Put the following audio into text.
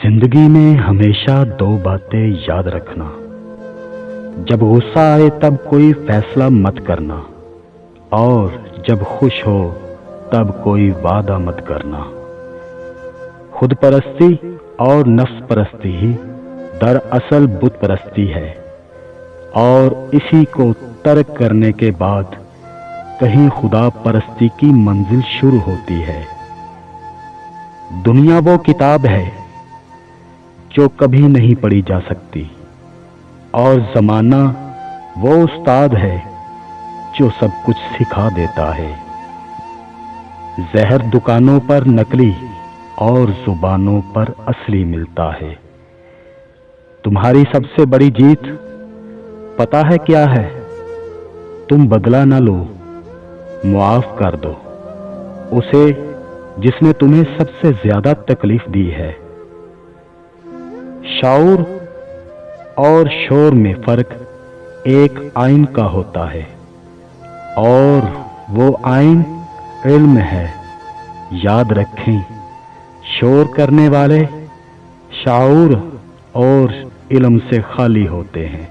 زندگی میں ہمیشہ دو باتیں یاد رکھنا. جب غصہ آئے تب کوئی فیصلہ مت کرنا، اور جب خوش ہو تب کوئی وعدہ مت کرنا. خود پرستی اور نفس پرستی ہی دراصل بت پرستی ہے، اور اسی کو ترک کرنے کے بعد کہیں خدا پرستی کی منزل شروع ہوتی ہے. دنیا وہ کتاب ہے جو کبھی نہیں پڑھی جا سکتی، اور زمانہ وہ استاد ہے جو سب کچھ سکھا دیتا ہے. زہر دکانوں پر نقلی اور زبانوں پر اصلی ملتا ہے. تمہاری سب سے بڑی جیت پتہ ہے کیا ہے؟ تم بدلہ نہ لو، معاف کر دو اسے جس نے تمہیں سب سے زیادہ تکلیف دی ہے. شعور اور شور میں فرق ایک آئین کا ہوتا ہے، اور وہ آئین علم ہے. یاد رکھیں، شور کرنے والے شعور اور علم سے خالی ہوتے ہیں.